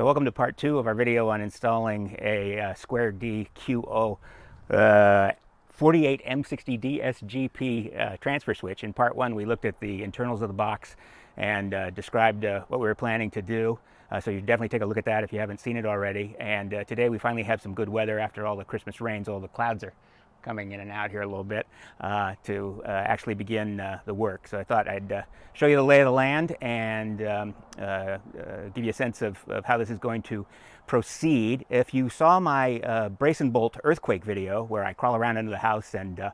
welcome to part 2 of our video on installing a Square D QO48M60DSGP transfer switch. In part 1, we looked at the internals of the box and described what we were planning to do. So you definitely take a look at that if you haven't seen it already. And today we finally have some good weather after all the Christmas rains. All the clouds are coming in and out here a little bit to actually begin the work. So I thought I'd show you the lay of the land and give you a sense of how this is going to proceed. If you saw my brace and bolt earthquake video where I crawl around into the house and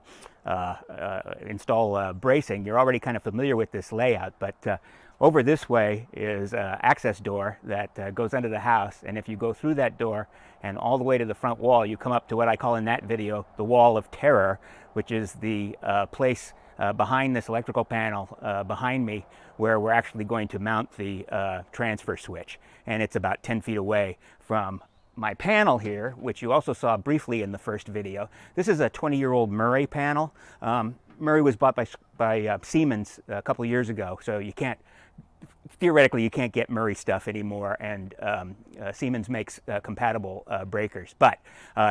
install bracing, you're already kind of familiar with this layout, but over this way is an access door that goes under the house, and if you go through that door and all the way to the front wall, you come up to what I call in that video the wall of terror, which is the place behind this electrical panel behind me where we're actually going to mount the transfer switch. And it's about 10 feet away from my panel here, which you also saw briefly in the first video. This is a 20-year-old Murray panel. Murray was bought by Siemens a couple of years ago, so you can't, theoretically, you can't get Murray stuff anymore, and Siemens makes compatible breakers. But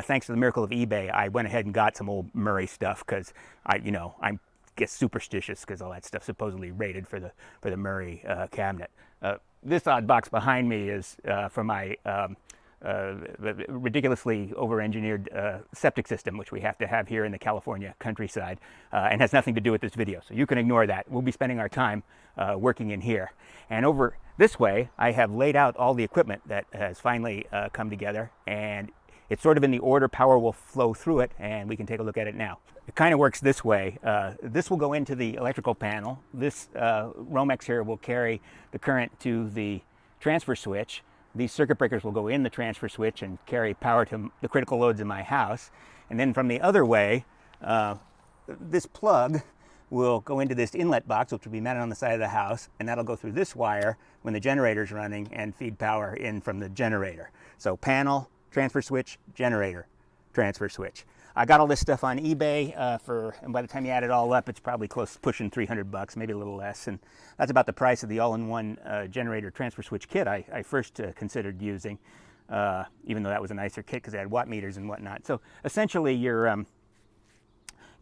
thanks to the miracle of eBay, I went ahead and got some old Murray stuff because I'm superstitious because all that stuff supposedly rated for the Murray cabinet. This odd box behind me is for my ridiculously over-engineered septic system, which we have to have here in the California countryside, and has nothing to do with this video, so you can ignore that. We'll be spending our time working in here. And over this way, I have laid out all the equipment that has finally come together, and it's sort of in the order power will flow through it, and we can take a look at it now. It kind of works this way. This will go into the electrical panel. This Romex here will carry the current to the transfer switch. These circuit breakers will go in the transfer switch and carry power to the critical loads in my house. And then from the other way, this plug will go into this inlet box, which will be mounted on the side of the house, and that'll go through this wire when the generator's running and feed power in from the generator. So panel, transfer switch, generator, transfer switch. I got all this stuff on eBay and by the time you add it all up, it's probably pushing 300 bucks, maybe a little less. And that's about the price of the all-in-one generator transfer switch kit I first considered using, even though that was a nicer kit because it had watt meters and whatnot. So essentially, you're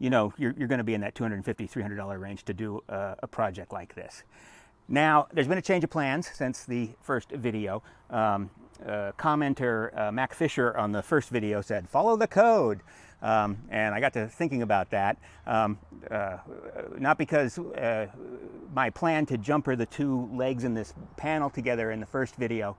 going to be in that $250, $300 range to do a project like this. Now, there's been a change of plans since the first video. Commenter Mac Fisher on the first video said, "Follow the code." And I got to thinking about that, not because my plan to jumper the two legs in this panel together in the first video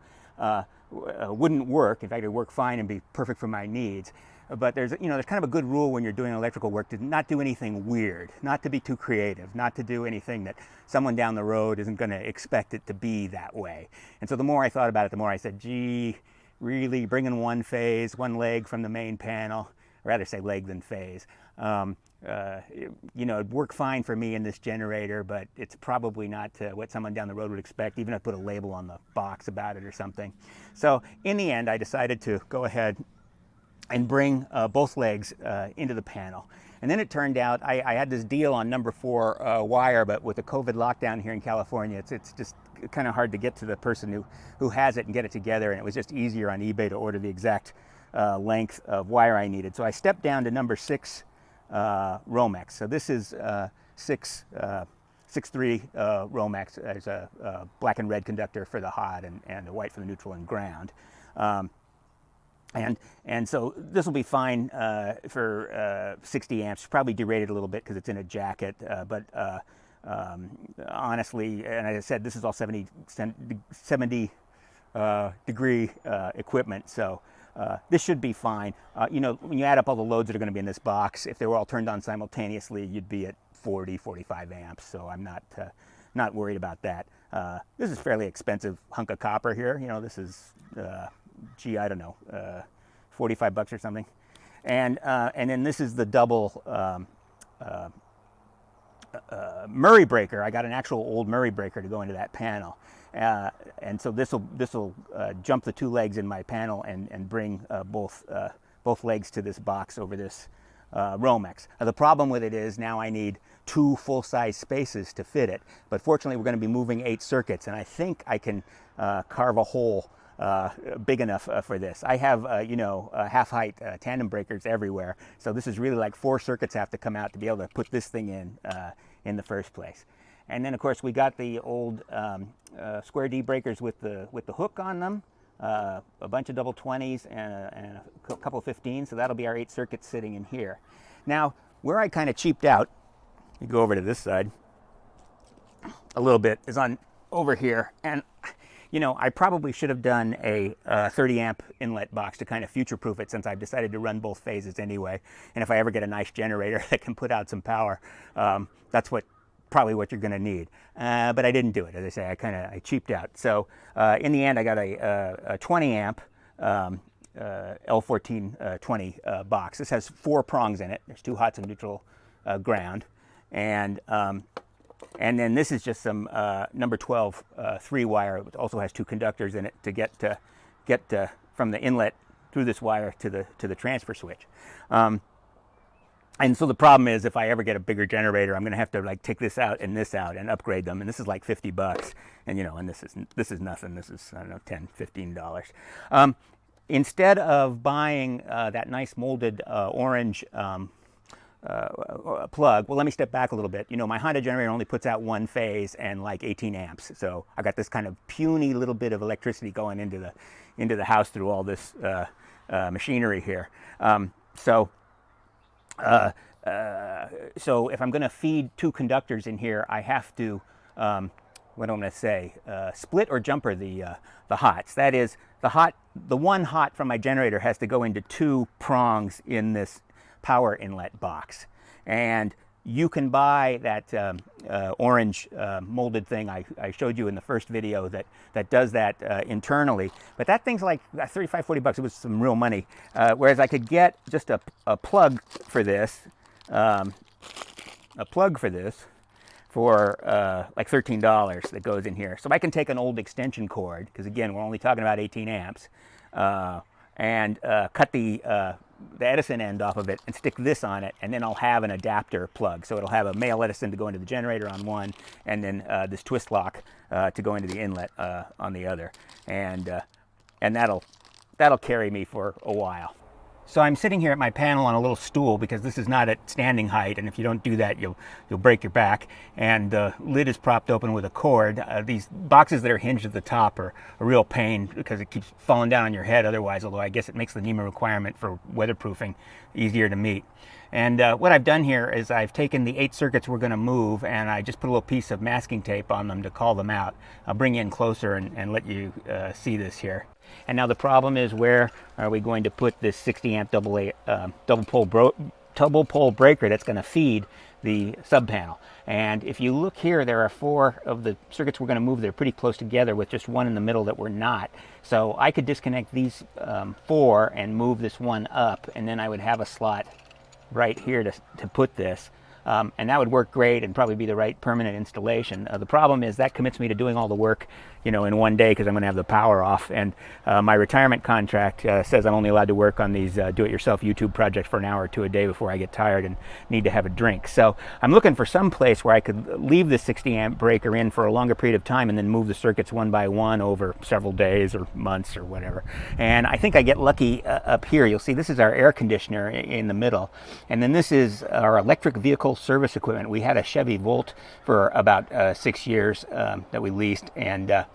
wouldn't work. In fact, it would work fine and be perfect for my needs. But there's kind of a good rule when you're doing electrical work to not do anything weird, not to be too creative, not to do anything that someone down the road isn't going to expect it to be that way. And so the more I thought about it, the more I said, gee, really bringing one leg from the main panel, or rather say leg than phase, it'd work fine for me in this generator, but it's probably not what someone down the road would expect, even if I put a label on the box about it or something. So in the end, I decided to go ahead and bring both legs into the panel. And then it turned out I had this deal on number 4 wire, but with the COVID lockdown here in California, it's just kind of hard to get to the person who has it and get it together, and it was just easier on eBay to order the exact length of wire I needed. So I stepped down to number 6 Romex. So this is 6'3" Romex. There's a black and red conductor for the hot and a white for the neutral and ground. And so this will be fine for 60 amps, probably derated a little bit because it's in a jacket, but honestly, and as I said, this is all 70 degree equipment, so this should be fine. When you add up all the loads that are going to be in this box, if they were all turned on simultaneously, you'd be at 40, 45 amps, so I'm not worried about that. This is fairly expensive hunk of copper here. This is gee, I don't know, 45 bucks or something. And then this is the double Murray breaker. I got an actual old Murray breaker to go into that panel. And so this will jump the two legs in my panel and bring both legs to this box over this Romex. The problem with it is now I need 2 full-size spaces to fit it, but fortunately we're going to be moving 8 circuits, and I think I can carve a hole big enough for this. I have, you know, half-height tandem breakers everywhere, so this is really like 4 circuits have to come out to be able to put this thing in the first place. And then, of course, we got the old square D breakers with the hook on them, a bunch of double 20s and a couple of 15s, so that'll be our 8 circuits sitting in here. Now, where I kind of cheaped out, you go over to this side a little bit, is on over here. And you know, I probably should have done a 30 amp inlet box to kind of future-proof it, since I've decided to run both phases anyway. And if I ever get a nice generator that can put out some power, that's probably what you're going to need. But I didn't do it. As I say, I cheaped out. So in the end, I got a 20 amp L14-20 box. This has 4 prongs in it. There's 2 hot, some neutral, ground, and then this is just some number 12 3-wire. It also has 2 conductors in it to get from the inlet through this wire to the transfer switch. And so the problem is, if I ever get a bigger generator, I'm going to have to like take this out and upgrade them. And this is like $50, and you know, and this is nothing. This is, I don't know, $10, $15. Instead of buying that nice molded orange plug, well, let me step back a little bit. You know, my Honda generator only puts out 1 phase and like 18 amps, so I got this kind of puny little bit of electricity going into the house through all this machinery here. So if I'm going to feed 2 conductors in here, I have to what am I going to say? Split or jumper the hots. That is, the one hot from my generator has to go into 2 prongs in this power inlet box, and you can buy that orange molded thing I showed you in the first video that does that internally, but that thing's like $35, $40. It was some real money, whereas I could get just a plug for this, for like $13 that goes in here. So I can take an old extension cord, because again, we're only talking about 18 amps, and cut the Edison end off of it and stick this on it, and then I'll have an adapter plug. So it'll have a male Edison to go into the generator on one, and then this twist lock to go into the inlet on the other, and that'll carry me for a while. So I'm sitting here at my panel on a little stool, because this is not at standing height, and if you don't do that, you'll break your back. And the lid is propped open with a cord. These boxes that are hinged at the top are a real pain, because it keeps falling down on your head otherwise, although I guess it makes the NEMA requirement for weatherproofing easier to meet. And what I've done here is I've taken the 8 circuits we're going to move, and I just put a little piece of masking tape on them to call them out. I'll bring you in closer and let you see this here. And now the problem is, where are we going to put this 60 amp double pole breaker that's going to feed the sub panel? And if you look here, there are 4 of the circuits we're going to move. They're pretty close together, with just one in the middle that we're not. So I could disconnect these 4 and move this one up, and then I would have a slot right here to put this. And that would work great and probably be the right permanent installation. The problem is that commits me to doing all the work, you know, in one day, because I'm going to have the power off. And my retirement contract says I'm only allowed to work on these do-it-yourself YouTube projects for an hour or 2 a day before I get tired and need to have a drink. So I'm looking for some place where I could leave the 60 amp breaker in for a longer period of time, and then move the circuits one by one over several days or months or whatever. And I think I get lucky up here. You'll see this is our air conditioner in the middle, and then this is our electric vehicle service equipment. We had a Chevy Volt for about 6 years that we leased, and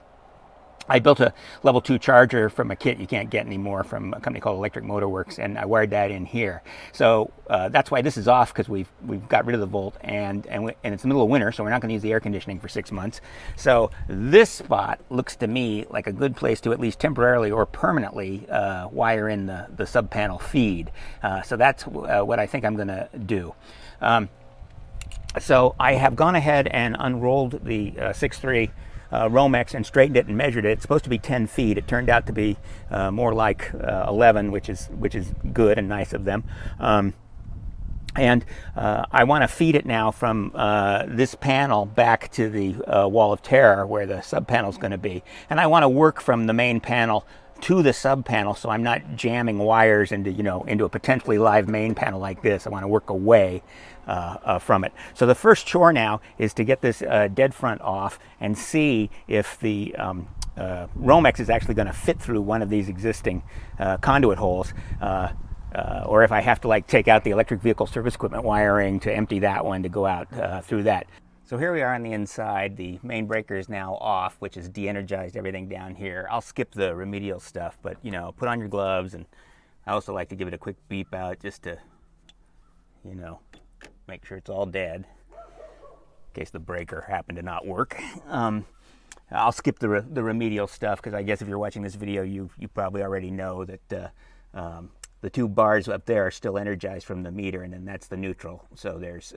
I built a level 2 charger from a kit you can't get anymore from a company called Electric Motor Works, and I wired that in here. So that's why this is off, because we've got rid of the Volt, and it's the middle of winter, so we're not going to use the air conditioning for 6 months. So this spot looks to me like a good place to at least temporarily or permanently wire in the sub panel feed. So that's what I think I'm going to do. So I have gone ahead and unrolled the 6.3 Romex and straightened it and measured it. It's supposed to be 10 feet. It turned out to be more like 11, which is good and nice of them. And I want to feed it now from this panel back to the wall of terror, where the sub panel is going to be. And I want to work from the main panel to the sub panel, so I'm not jamming wires into a potentially live main panel like this. I want to work away from it. So the first chore now is to get this dead front off and see if the Romex is actually going to fit through one of these existing conduit holes, or if I have to like take out the electric vehicle service equipment wiring to empty that one to go out through that. So here we are on the inside. The main breaker is now off, which has de-energized everything down here. I'll skip the remedial stuff, but you know, put on your gloves, and I also like to give it a quick beep out just to, you know, make sure it's all dead in case the breaker happened to not work. I'll skip the remedial stuff because I guess if you're watching this video, you probably already know that the two bars up there are still energized from the meter, and then that's the neutral. So there's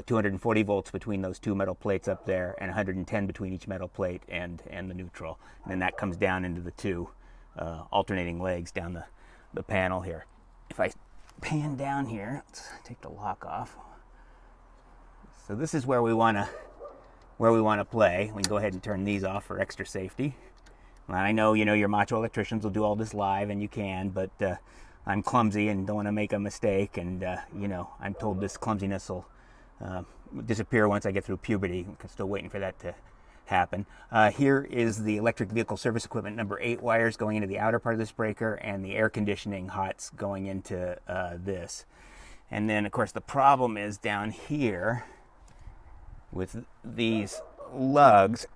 240 volts between those two metal plates up there, and 110 between each metal plate and the neutral. And then that comes down into the two alternating legs down the panel here. If I pan down here, let's take the lock off. So this is where we want to play. We can go ahead and turn these off for extra safety. And I know, you know, your macho electricians will do all this live, and you can, but I'm clumsy and don't want to make a mistake, and you know, I'm told this clumsiness will disappear once I get through puberty. I'm still waiting for that to happen. Here is the electric vehicle service equipment number 8 wires going into the outer part of this breaker, and the air conditioning hots going into this. And then of course the problem is down here with these lugs.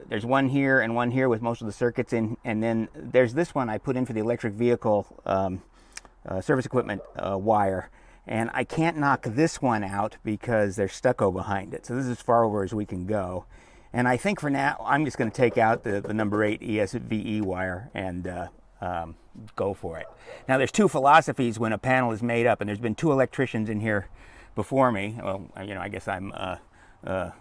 There's one here and one here with most of the circuits in, and then there's this one I put in for the electric vehicle service equipment wire, and I can't knock this one out because there's stucco behind it. So this is as far over as we can go. And I think for now I'm just going to take out the number 8 ESVE wire and go for it. Now there's two philosophies when a panel is made up, and there's been 2 electricians in here before me. Well, you know, I guess I'm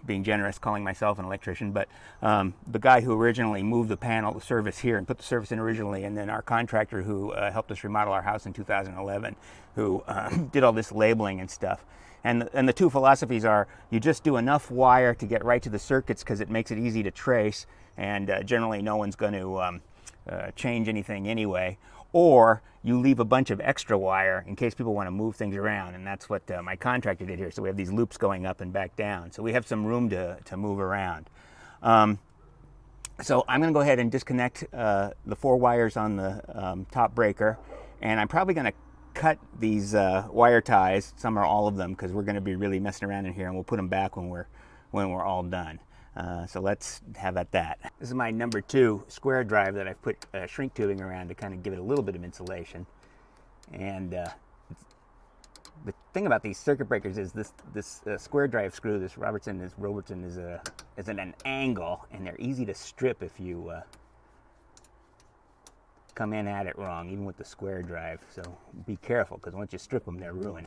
being generous calling myself an electrician, but the guy who originally moved the panel, the service here, and put the service in originally, and then our contractor who helped us remodel our house in 2011, who did all this labeling and stuff. And the 2 philosophies are, you just do enough wire to get right to the circuits because it makes it easy to trace, and generally no one's going to change anything anyway, or you leave a bunch of extra wire in case people want to move things around, and that's what my contractor did here. So we have these loops going up and back down, so we have some room to move around. So I'm going to go ahead and disconnect the 4 wires on the top breaker, and I'm probably going to cut these wire ties, some or all of them, because we're going to be really messing around in here, and we'll put them back when we're all done. So let's have at that. This is my number 2 square drive that I've put shrink tubing around to kind of give it a little bit of insulation. And the thing about these circuit breakers is this square drive screw, this Robertson is at an angle, and they're easy to strip if you come in at it wrong, even with the square drive. So be careful, because once you strip them, they're ruined.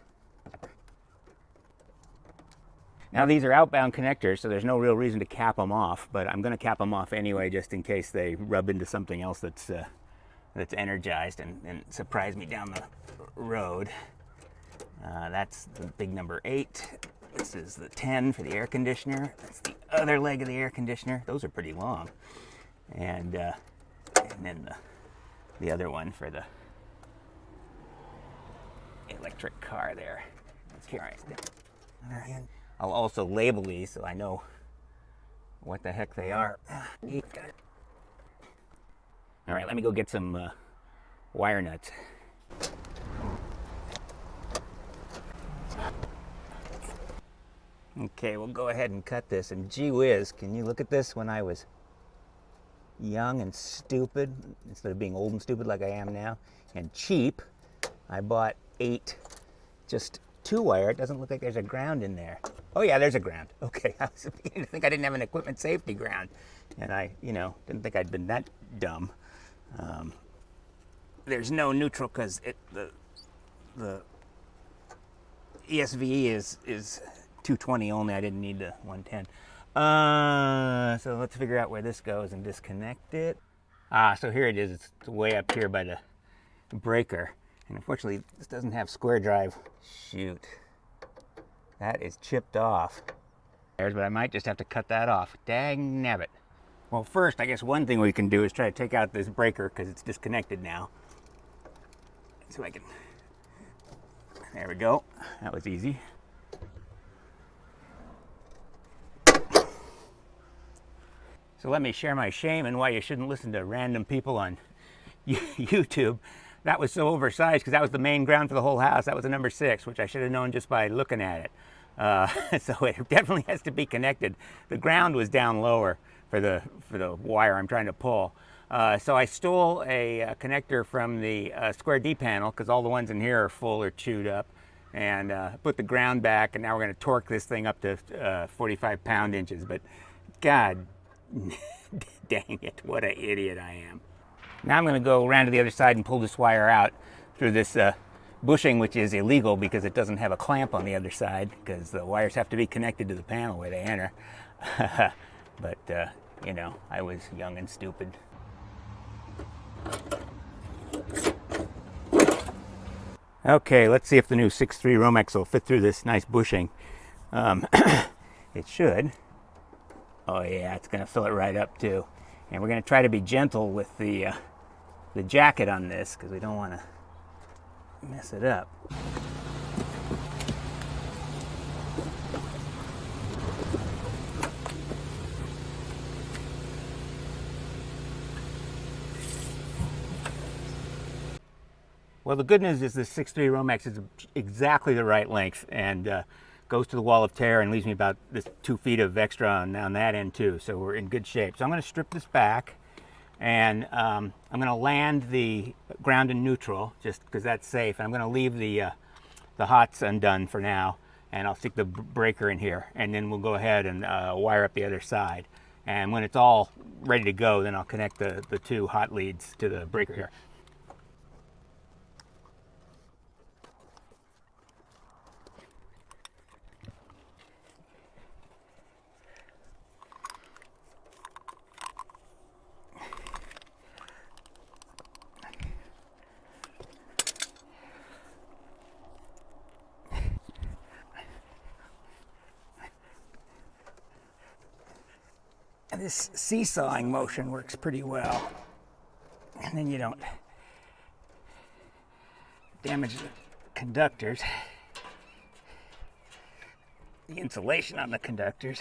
Now these are outbound connectors, so there's no real reason to cap them off, but I'm going to cap them off anyway just in case they rub into something else that's energized and surprise me down the road. That's the big number 8. This is the 10 for the air conditioner. That's the other leg of the air conditioner. Those are pretty long. And then the other one for the electric car there. Let's carry it down. I'll also label these so I know what the heck they are. All right, let me go get some wire nuts. Okay, we'll go ahead and cut this. And gee whiz, can you look at this? When I was young and stupid, instead of being old and stupid like I am now, and cheap, I bought 8 just 2 wire. It doesn't look like there's a ground in there. Oh yeah, there's a ground. Okay, I was beginning to think I didn't have an equipment safety ground, and I, you know, didn't think I'd been that dumb. There's no neutral because the ESVE is 220 only. I didn't need the 110. So let's figure out where this goes and disconnect it. So here it is. It's way up here by the breaker. And unfortunately, this doesn't have square drive. Shoot. That is chipped off. But I might just have to cut that off. Dang nabbit. Well, first, I guess one thing we can do is try to take out this breaker because it's disconnected now. So I can... There we go. That was easy. So let me share my shame and why you shouldn't listen to random people on YouTube. That was so oversized because that was the main ground for the whole house. That was a number 6, which I should have known just by looking at it. So it definitely has to be connected. The ground was down lower for the wire I'm trying to pull. So I stole a connector from the square D panel because all the ones in here are full or chewed up, and put the ground back, and now we're going to torque this thing up to 45 pound-inches. But God dang it, what an idiot I am. Now I'm going to go around to the other side and pull this wire out through this bushing, which is illegal because it doesn't have a clamp on the other side, because the wires have to be connected to the panel where they enter. But, you know, I was young and stupid. Okay, let's see if the new 6.3 Romex will fit through this nice bushing. It should. Oh yeah, it's going to fill it right up too. And we're going to try to be gentle with the jacket on this because we don't want to mess it up. Well, the good news is this 6.3 Romex is exactly the right length and goes to the wall of tear and leaves me about this 2 feet of extra on that end too. So we're in good shape. So I'm going to strip this back, and I'm going to land the ground in neutral just because that's safe. And I'm going to leave the hots undone for now, and I'll stick the breaker in here, and then we'll go ahead and wire up the other side. And when it's all ready to go, then I'll connect the 2 hot leads to the breaker here. This seesawing motion works pretty well, and then you don't damage the conductors, the insulation on the conductors.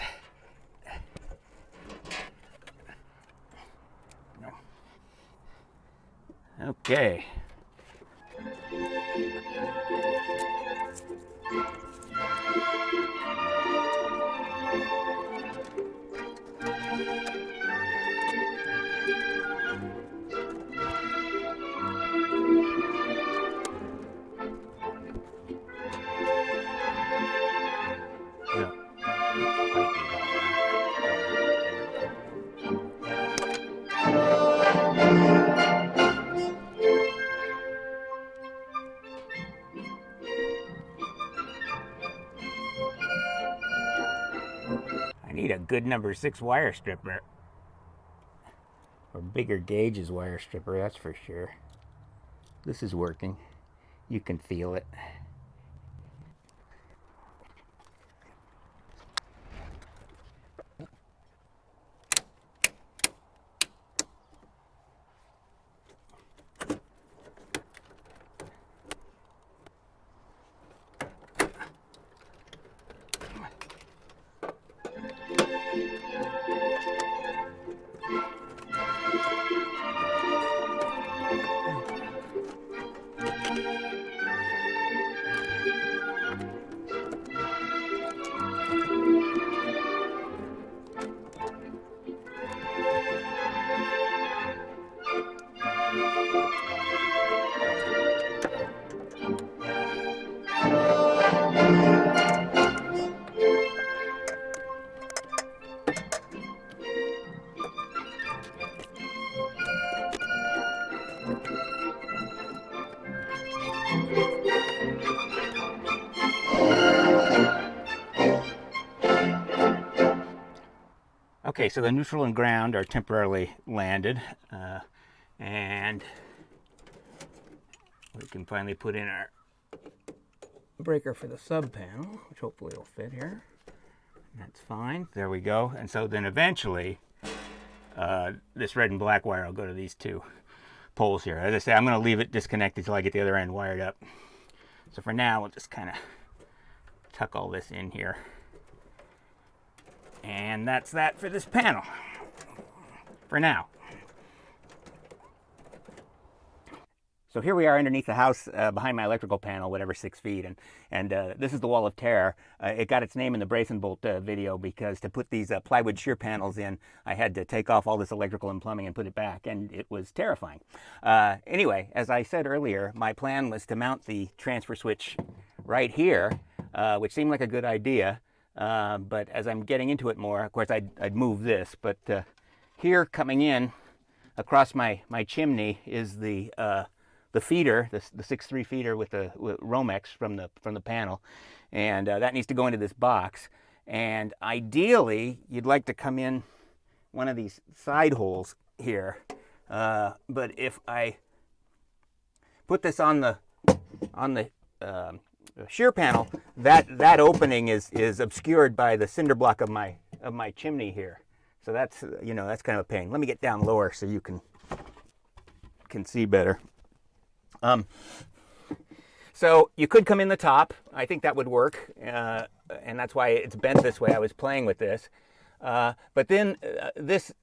Okay. I need a good number 6 wire stripper, or bigger gauges wire stripper, that's for sure. This is working. You can feel it. Okay, so the neutral and ground are temporarily landed, and we can finally put in our breaker for the sub panel, which hopefully will fit here. That's fine. There we go. And so then eventually, this red and black wire will go to these 2 poles here. As I say, I'm going to leave it disconnected until I get the other end wired up. So for now, we'll just kind of tuck all this in here. And that's that for this panel. for now. So here we are underneath the house behind my electrical panel, whatever, 6 feet, and this is the Wall of Terror. It got its name in the brace and bolt video because to put these plywood shear panels in, I had to take off all this electrical and plumbing and put it back, and it was terrifying. Anyway, as I said earlier, my plan was to mount the transfer switch right here, which seemed like a good idea, but as I'm getting into it more, of course, I'd move this, but here coming in across my chimney is the feeder, the 6.3 feeder with the Romex from the panel, and that needs to go into this box. And ideally, you'd like to come in one of these side holes here. But if I put this on the shear panel, that opening is obscured by the cinder block of my chimney here. So that's that's kind of a pain. Let me get down lower so you can see better. So you could come in the top. I think that would work, and that's why it's bent this way. I was playing with this, but then this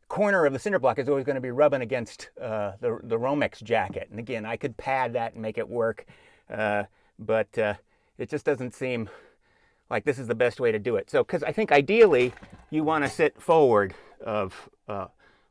corner of the cinder block is always going to be rubbing against the Romex jacket. And again, I could pad that and make it work, but it just doesn't seem like this is the best way to do it. So, because I think ideally you want to sit forward of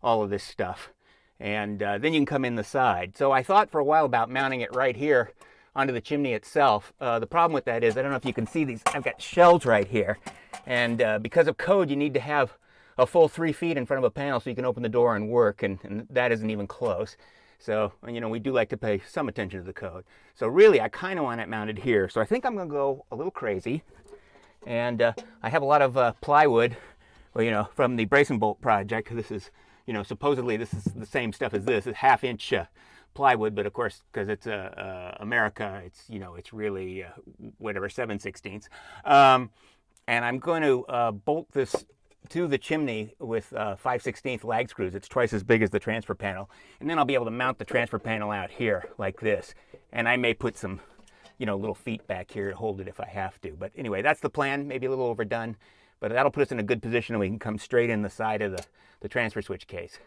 all of this stuff. And then you can come in the side. So I thought for a while about mounting it right here onto the chimney itself. The problem with that is, I don't know if you can see these, I've got shelves right here. And because of code, you need to have a full 3 feet in front of a panel so you can open the door and work, and that isn't even close. So, we do like to pay some attention to the code. So really, I kind of want it mounted here. So I think I'm going to go a little crazy. And I have a lot of plywood, well, from the brace and bolt project. This is supposedly this is the same stuff as this. It's 1/2-inch plywood, but of course, because it's America, it's it's really whatever 7/16. And I'm going to bolt this to the chimney with 5/16 lag screws. It's twice as big as the transfer panel, and then I'll be able to mount the transfer panel out here like this. And I may put some little feet back here to hold it if I have to. But anyway, that's the plan. Maybe a little overdone, but that'll put us in a good position, and we can come straight in the side of the transfer switch case.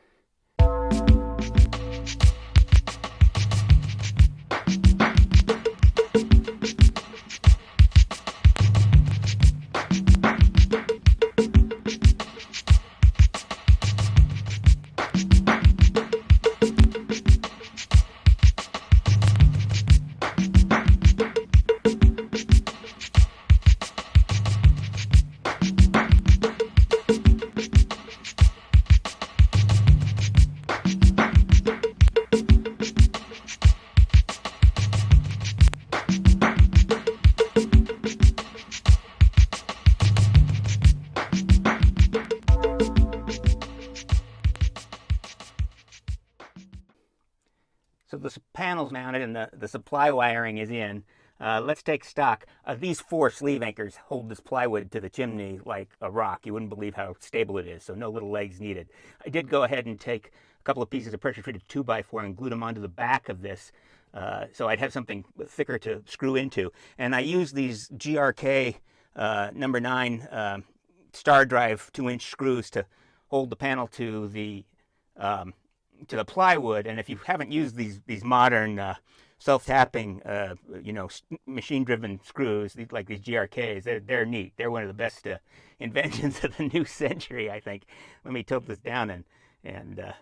So the panel's mounted and the supply wiring is in. Let's take stock. These 4 sleeve anchors hold this plywood to the chimney like a rock. You wouldn't believe how stable it is, so no little legs needed. I did go ahead and take a couple of pieces of pressure-treated 2x4 and glued them onto the back of this, so I'd have something thicker to screw into. And I used these GRK number 9 star drive 2-inch screws to hold the panel to the plywood. And if you haven't used these modern self-tapping machine-driven screws like these GRKs, they're neat. They're one of the best inventions of the new century, I think. Let me tilt this down and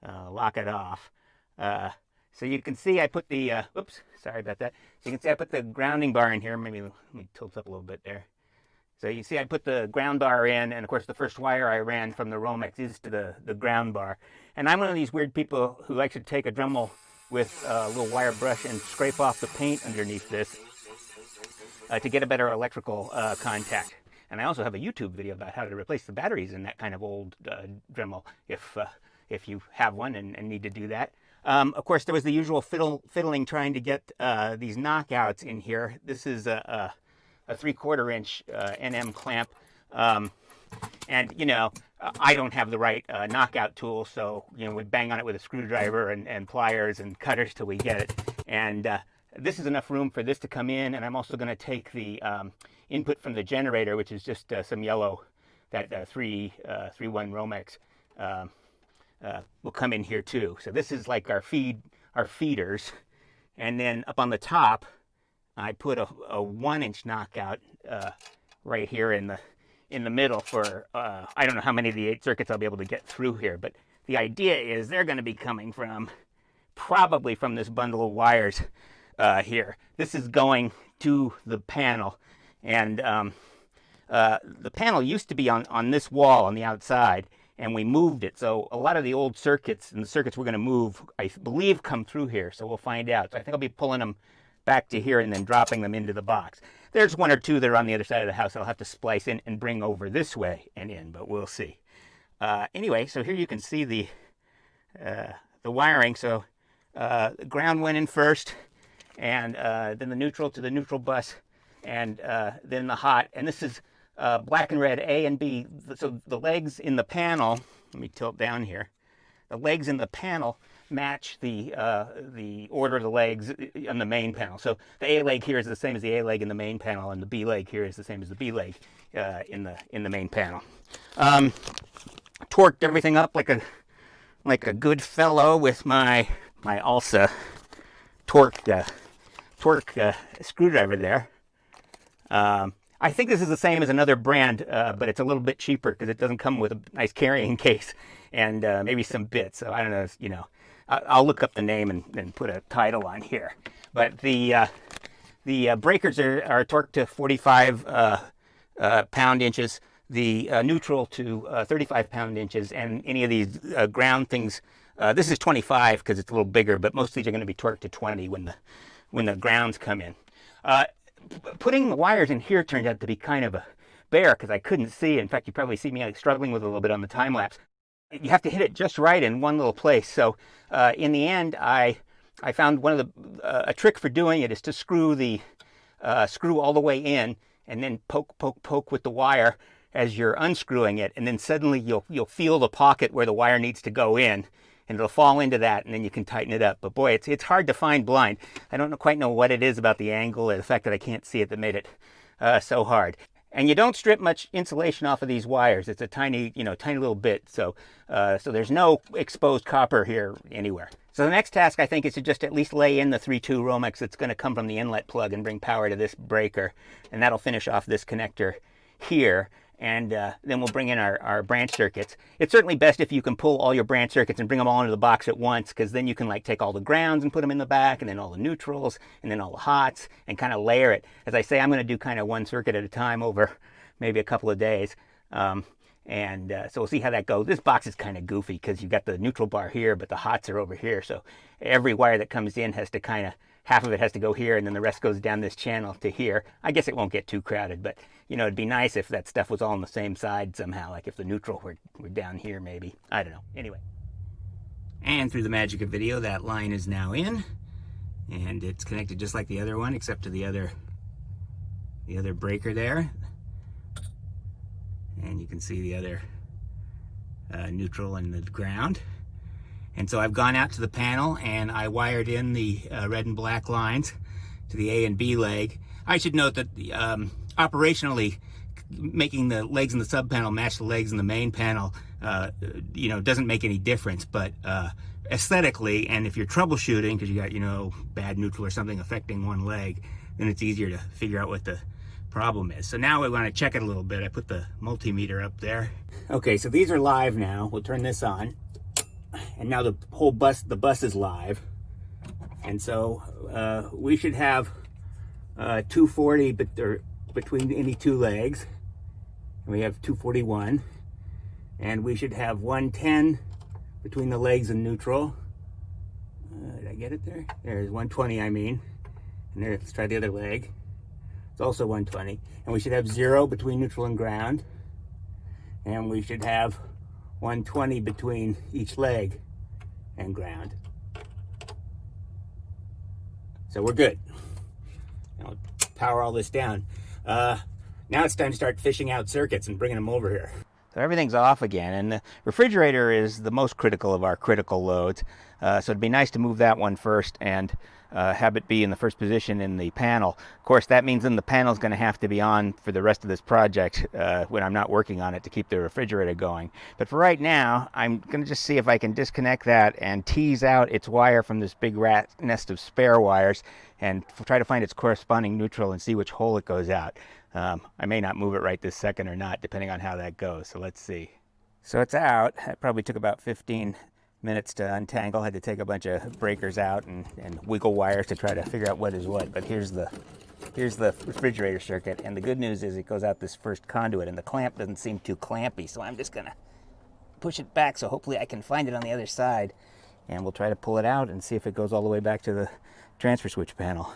lock it off. So you can see I put the oops, sorry about that. So you can see I put the grounding bar in here. Maybe let me tilt up a little bit there. So you see I put the ground bar in, and of course the first wire I ran from the Romex is to the ground bar. And I'm one of these weird people who likes to take a Dremel with a little wire brush and scrape off the paint underneath this to get a better electrical contact. And I also have a YouTube video about how to replace the batteries in that kind of old Dremel if you have one and need to do that. Of course, there was the usual fiddling trying to get these knockouts in here. This is a 3/4 inch NM clamp. And, I don't have the right knockout tool, so, we bang on it with a screwdriver and pliers and cutters till we get it. And this is enough room for this to come in, and I'm also going to take the input from the generator, which is just some yellow, that 3.1 Romex, will come in here too. So this is like our feeders. And then up on the top, I put a 1-inch knockout right here in the middle for, I don't know how many of the 8 circuits I'll be able to get through here, but the idea is they're going to be coming probably from this bundle of wires here. This is going to the panel, and the panel used to be on this wall on the outside, and we moved it. So a lot of the old circuits and the circuits we're going to move, I believe, come through here. So we'll find out. So I think I'll be pulling them back to here and then dropping them into the box. There's 1 or 2 that are on the other side of the house I'll have to splice in and bring over this way and in, but we'll see. Anyway, so here you can see the wiring. So the ground went in first, and then the neutral to the neutral bus, and then the hot. And this is black and red, A and B. So the legs in the panel, let me tilt down here. The legs in the panel match the order of the legs on the main panel. So the A leg here is the same as the A leg in the main panel, and the B leg here is the same as the B leg in the main panel. Torqued everything up like a good fellow with my ALSA torque screwdriver there. I think this is the same as another brand, but it's a little bit cheaper because it doesn't come with a nice carrying case and maybe some bits. So I don't know, you know, I'll look up the name and put a title on here. But the breakers are torqued to 45 pound-inches, the neutral to 35 pound-inches, and any of these ground things. This is 25 because it's a little bigger, but most of these are going to be torqued to 20 when the grounds come in. Putting the wires in here turned out to be kind of a bear because I couldn't see. In fact, you probably see me struggling with it a little bit on the time lapse. You have to hit it just right in one little place. So in the end, I found one of a trick for doing it is to screw all the way in and then poke with the wire as you're unscrewing it, and then suddenly you'll feel the pocket where the wire needs to go in, and it'll fall into that, and then you can tighten it up. But boy, it's hard to find blind. I don't quite know what it is about the angle or the fact that I can't see it that made it so hard. And you don't strip much insulation off of these wires. It's a tiny little bit. So there's no exposed copper here anywhere. So the next task, I think, is to just at least lay in the 3.2 Romex that's going to come from the inlet plug and bring power to this breaker. And that'll finish off this connector here. And then we'll bring in our branch circuits. It's certainly best if you can pull all your branch circuits and bring them all into the box at once, because then you can like take all the grounds and put them in the back, and then all the neutrals, and then all the hots, and kind of layer it. As I say, I'm going to do kind of one circuit at a time over maybe a couple of days. So we'll see how that goes. This box is kind of goofy because you've got the neutral bar here, but the hots are over here. So every wire that comes in has to half of it has to go here, and then the rest goes down this channel to here. I guess it won't get too crowded, but you know, it'd be nice if that stuff was all on the same side somehow, like if the neutral were down here maybe. I don't know. Anyway. And through the magic of video, that line is now in, and it's connected just like the other one, except to the other breaker there. And you can see the other neutral and the ground. And so I've gone out to the panel and I wired in the red and black lines to the A and B leg. I should note that operationally, making the legs in the sub panel match the legs in the main panel, doesn't make any difference. But aesthetically, and if you're troubleshooting because you got bad neutral or something affecting one leg, then it's easier to figure out what the problem is. So now we want to check it a little bit. I put the multimeter up there. Okay, so these are live now. We'll turn this on. And now the bus is live. And so we should have 240 between any two legs. And we have 241. And we should have 110 between the legs and neutral. Did I get it there? There's 120, I mean. And there, let's try the other leg. It's also 120. And we should have 0 between neutral and ground. And we should have 120 between each leg and ground. So we're good. I'll power all this down. Now it's time to start fishing out circuits and bringing them over here. So everything's off again, and the refrigerator is the most critical of our critical loads. So it'd be nice to move that one first and have it be in the first position in the panel. Of course, that means then the panel's going to have to be on for the rest of this project when I'm not working on it to keep the refrigerator going. But for right now, I'm going to just see if I can disconnect that and tease out its wire from this big rat nest of spare wires and try to find its corresponding neutral and see which hole it goes out. I may not move it right this second or not, depending on how that goes. So let's see. So it's out. It probably took about 15 minutes to untangle. Had to take a bunch of breakers out and wiggle wires to try to figure out what is what. But here's the refrigerator circuit. And the good news is it goes out this first conduit, and the clamp doesn't seem too clampy. So I'm just gonna push it back. So hopefully I can find it on the other side, and we'll try to pull it out and see if it goes all the way back to the transfer switch panel.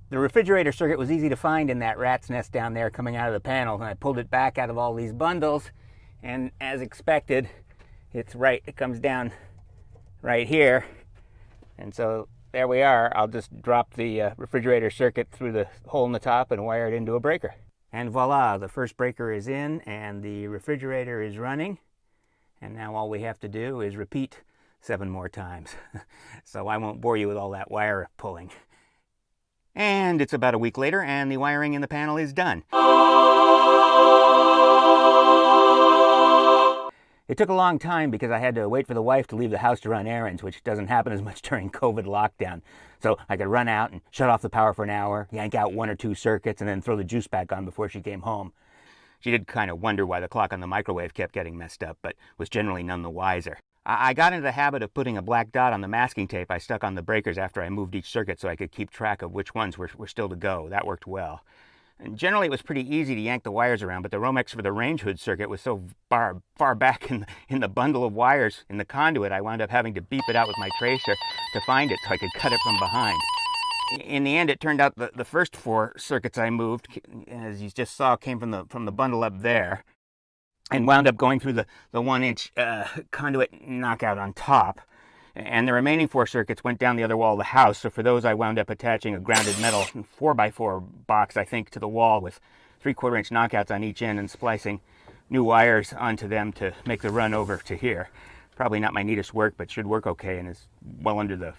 The refrigerator circuit was easy to find in that rat's nest down there coming out of the panel, and I pulled it back out of all these bundles, and as expected, it's right, it comes down right here, and so there we are. I'll just drop the refrigerator circuit through the hole in the top and wire it into a breaker. And voila, the first breaker is in and the refrigerator is running, and now all we have to do is repeat 7 more times. So I won't bore you with all that wire pulling. And it's about a week later, and the wiring in the panel is done. It took a long time because I had to wait for the wife to leave the house to run errands, which doesn't happen as much during COVID lockdown. So I could run out and shut off the power for an hour, yank out 1 or 2 circuits, and then throw the juice back on before she came home. She did kind of wonder why the clock on the microwave kept getting messed up, but was generally none the wiser. I got into the habit of putting a black dot on the masking tape I stuck on the breakers after I moved each circuit so I could keep track of which ones were still to go. That worked well. And generally it was pretty easy to yank the wires around, but the Romex for the range hood circuit was so far back in the bundle of wires in the conduit, I wound up having to beep it out with my tracer to find it so I could cut it from behind. In the end, it turned out the first 4 circuits I moved, as you just saw, came from the bundle up there, and wound up going through the 1-inch conduit knockout on top. And the remaining 4 circuits went down the other wall of the house, so for those I wound up attaching a grounded metal 4x4 box, I think, to the wall with 3/4 inch knockouts on each end and splicing new wires onto them to make the run over to here. Probably not my neatest work, but should work okay and is well under the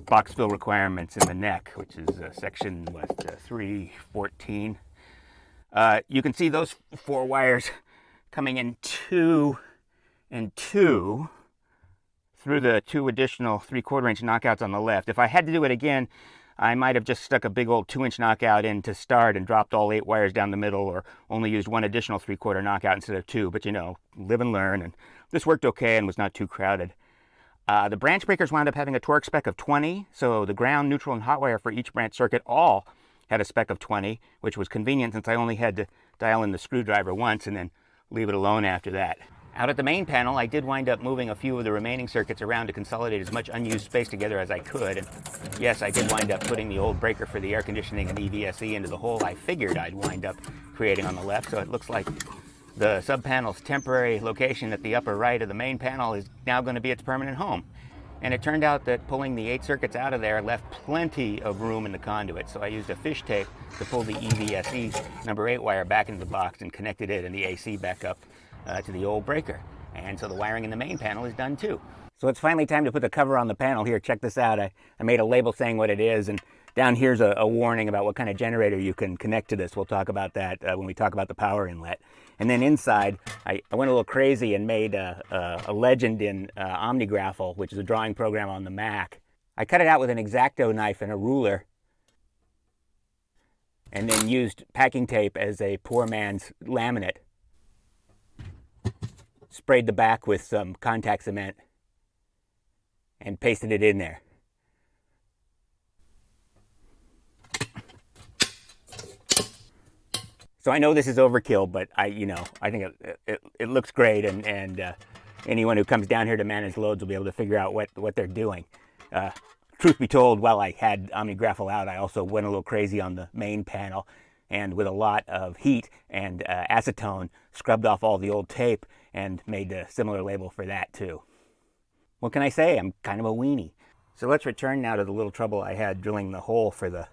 box fill requirements in the neck, which is section 314. You can see those 4 wires coming in 2 and 2 through the 2 additional 3/4 inch knockouts on the left. If I had to do it again, I might have just stuck a big old 2-inch knockout in to start and dropped all 8 wires down the middle, or only used 1 additional 3/4 knockout instead of 2. But you know, live and learn, and this worked okay and was not too crowded. The branch breakers wound up having a torque spec of 20, so the ground, neutral, and hot wire for each branch circuit all had a spec of 20, which was convenient since I only had to dial in the screwdriver once and then leave it alone after that. Out at the main panel, I did wind up moving a few of the remaining circuits around to consolidate as much unused space together as I could. And yes, I did wind up putting the old breaker for the air conditioning and EVSE into the hole I figured I'd wind up creating on the left. So it looks like the subpanel's temporary location at the upper right of the main panel is now going to be its permanent home. And it turned out that pulling the 8 circuits out of there left plenty of room in the conduit. So I used a fish tape to pull the EVSE number 8 wire back into the box and connected it and the AC back up to the old breaker. And so the wiring in the main panel is done too. So it's finally time to put the cover on the panel. Here, check this out. I made a label saying what it is, and down here's a warning about what kind of generator you can connect to this. We'll talk about that when we talk about the power inlet. And then inside, I went a little crazy and made a legend in OmniGraffle, which is a drawing program on the Mac. I cut it out with an X-Acto knife and a ruler, and then used packing tape as a poor man's laminate. Sprayed the back with some contact cement and pasted it in there. So I know this is overkill, but I think it looks great, and anyone who comes down here to manage loads will be able to figure out what they're doing. Truth be told, while I had OmniGraffle out, I also went a little crazy on the main panel, and with a lot of heat and acetone, scrubbed off all the old tape and made a similar label for that too. What can I say? I'm kind of a weenie. So let's return now to the little trouble I had drilling the hole for the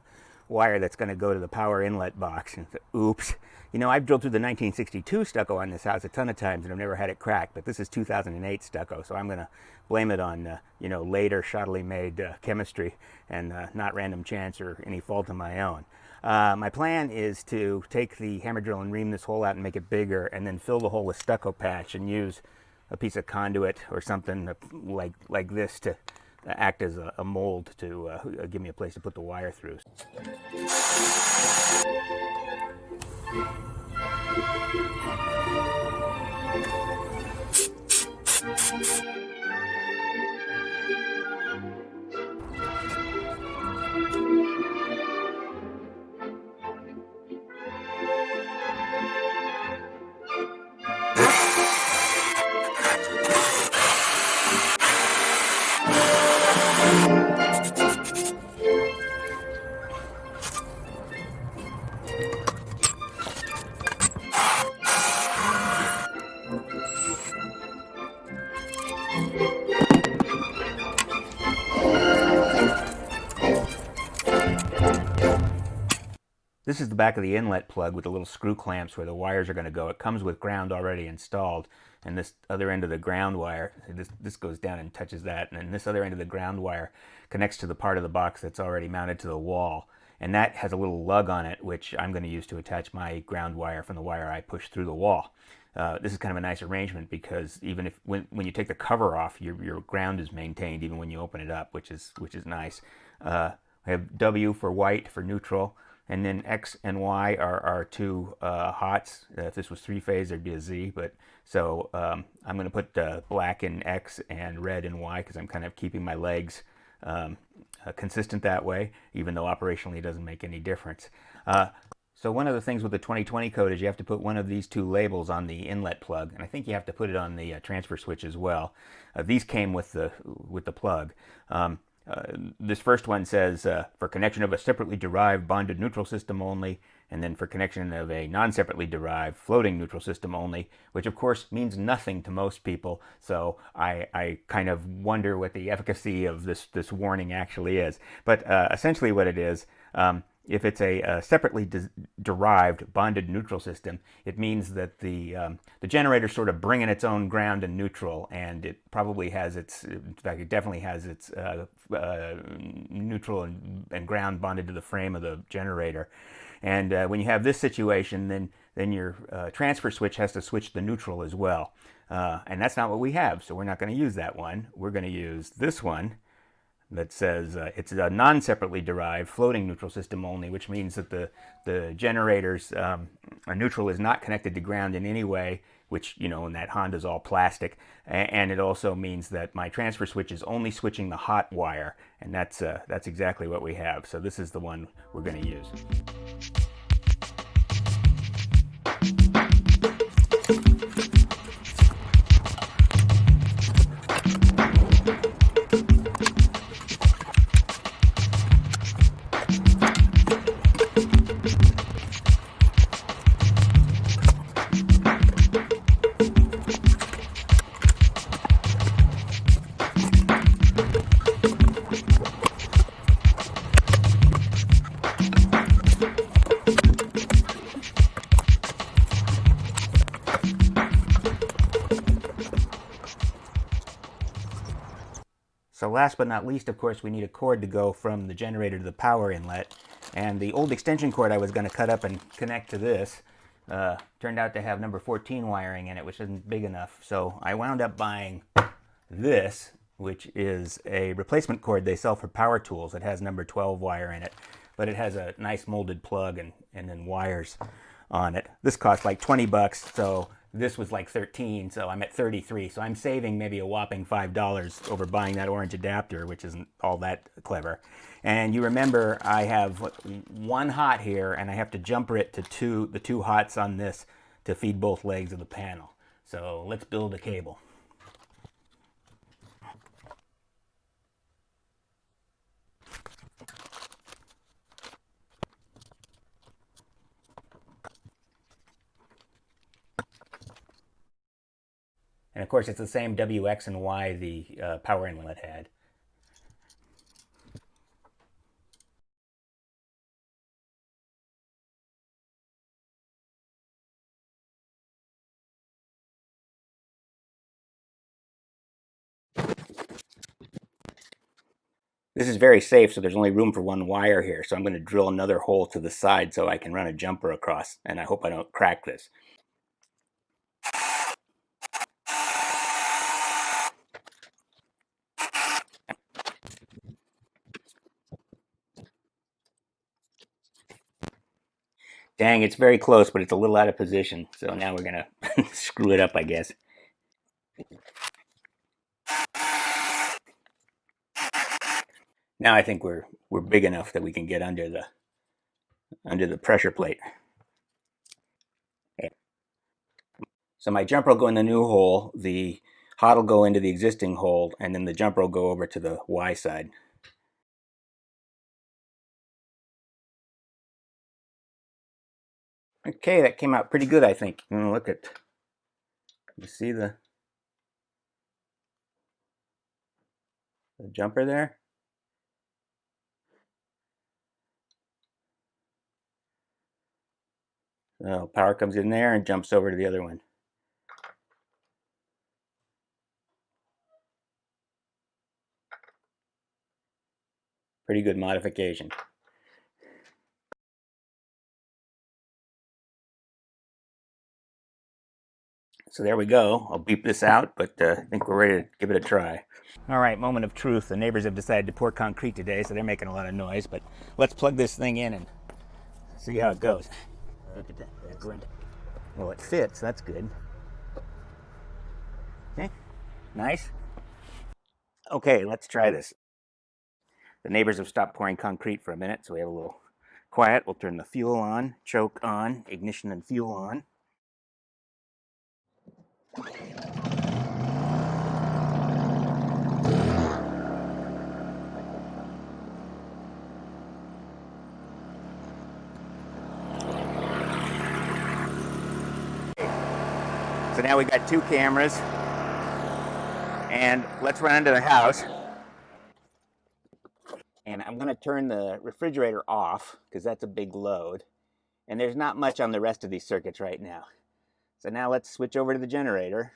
wire that's going to go to the power inlet box. And oops. You know, I've drilled through the 1962 stucco on this house a ton of times and I've never had it cracked, but this is 2008 stucco, so I'm going to blame it on, you know, later shoddily made chemistry and not random chance or any fault of my own. My plan is to take the hammer drill and ream this hole out and make it bigger and then fill the hole with stucco patch and use a piece of conduit or something like this to act as a mold to give me a place to put the wire through. This is the back of the inlet plug with the little screw clamps where the wires are going to go. It comes with ground already installed, and this other end of the ground wire, this goes down and touches that, and then this other end of the ground wire connects to the part of the box that's already mounted to the wall. And that has a little lug on it, which I'm going to use to attach my ground wire from the wire I push through the wall. This is kind of a nice arrangement because even if when you take the cover off, your ground is maintained even when you open it up, which is nice. I have W for white for neutral. And then X and Y are two hots. If this was three-phase, there'd be a Z. But so I'm going to put black in X and red in Y because I'm kind of keeping my legs consistent that way, even though operationally it doesn't make any difference. So one of the things with the 2020 code is you have to put one of these two labels on the inlet plug, and I think you have to put it on the transfer switch as well. These came with the plug. This first one says for connection of a separately derived bonded neutral system only, and then for connection of a non-separately derived floating neutral system only, which of course means nothing to most people. So I kind of wonder what the efficacy of this warning actually is. But essentially what it is, if it's a separately derived bonded neutral system, it means that the generator's sort of bringing its own ground and neutral, and it probably has its, in fact, it definitely has its neutral and ground bonded to the frame of the generator. And when you have this situation, then your transfer switch has to switch the neutral as well. And that's not what we have, so we're not going to use that one. We're going to use this one that says it's a non-separately derived floating neutral system only, which means that the generator's neutral is not connected to ground in any way, which, you know, and that Honda's all plastic. And it also means that my transfer switch is only switching the hot wire, and that's exactly what we have. So this is the one we're going to use. So last but not least, of course, we need a cord to go from the generator to the power inlet. And the old extension cord I was going to cut up and connect to this turned out to have number 14 wiring in it, which isn't big enough. So I wound up buying this, which is a replacement cord they sell for power tools. It has number 12 wire in it, but it has a nice molded plug and then wires on it. This cost like 20 bucks, so this was like 13, so I'm at 33. So I'm saving maybe a whopping $5 over buying that orange adapter, which isn't all that clever. And you remember I have one hot here, and I have to jumper it to the two hots on this to feed both legs of the panel. So let's build a cable. And of course, it's the same W, X, and Y the power inlet had. This is very safe, so there's only room for one wire here. So I'm going to drill another hole to the side so I can run a jumper across, and I hope I don't crack this. Dang, it's very close, but it's a little out of position. So now we're going to screw it up, I guess. Now I think we're big enough that we can get under the pressure plate. Okay. So my jumper will go in the new hole, the hot will go into the existing hole, and then the jumper will go over to the Y side. Okay, that came out pretty good, I think. Look at, you see the jumper there? So power comes in there and jumps over to the other one. Pretty good modification. So there we go. I'll beep this out, but I think we're ready to give it a try. All right, moment of truth. The neighbors have decided to pour concrete today, so they're making a lot of noise. But let's plug this thing in and see how it goes. Look at that. Well, it fits. That's good. Okay, nice. Okay, let's try this. The neighbors have stopped pouring concrete for a minute, so we have a little quiet. We'll turn the fuel on, choke on, ignition and fuel on. So now we got two cameras, and let's run into the house. And I'm going to turn the refrigerator off because that's a big load. And there's not much on the rest of these circuits right now. So now let's switch over to the generator.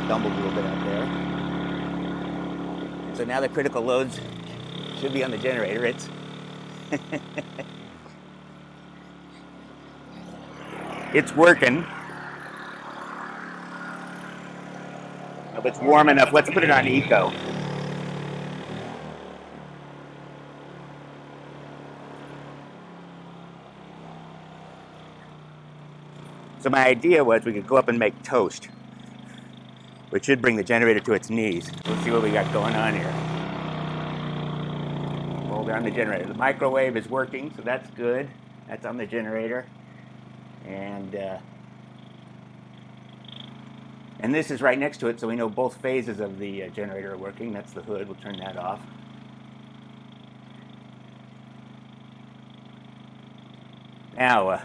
Stumbled a little bit out there. So now the critical loads should be on the generator. It's it's working. If it's warm enough, let's put it on eco. So my idea was we could go up and make toast, which should bring the generator to its knees. Let's see what we got going on here. Hold on the generator. The microwave is working, so that's good. That's on the generator. And this is right next to it, so we know both phases of the generator are working. That's the hood. We'll turn that off. Now,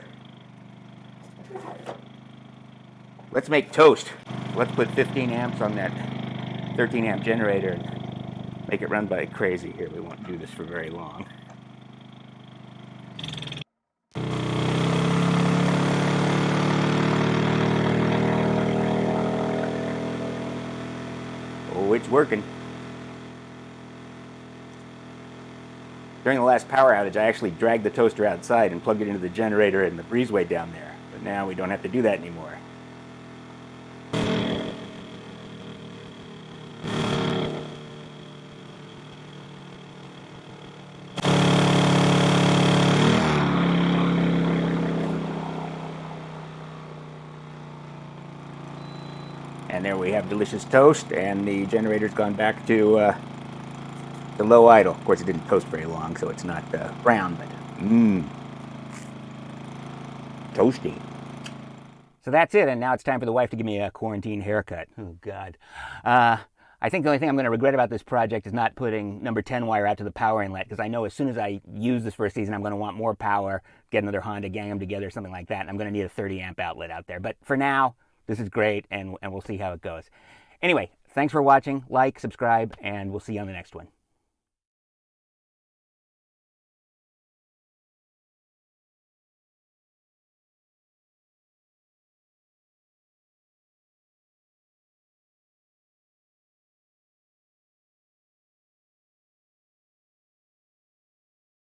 let's make toast. Let's put 15 amps on that 13 amp generator and make it run by crazy. Here, we won't do this for very long. Oh, it's working. During the last power outage, I actually dragged the toaster outside and plugged it into the generator and the breezeway down there. But now we don't have to do that anymore. And there we have delicious toast, and the generator's gone back to low idle. Of course, it didn't toast very long, so it's not brown, but toasty. So that's it, and now it's time for the wife to give me a quarantine haircut. Oh, God. I think the only thing I'm going to regret about this project is not putting number 10 wire out to the power inlet, because I know as soon as I use this for a season, I'm going to want more power, get another Honda, gang them together, something like that, and I'm going to need a 30 amp outlet out there. But for now, this is great, and we'll see how it goes. Anyway, thanks for watching. Like, subscribe, and we'll see you on the next one.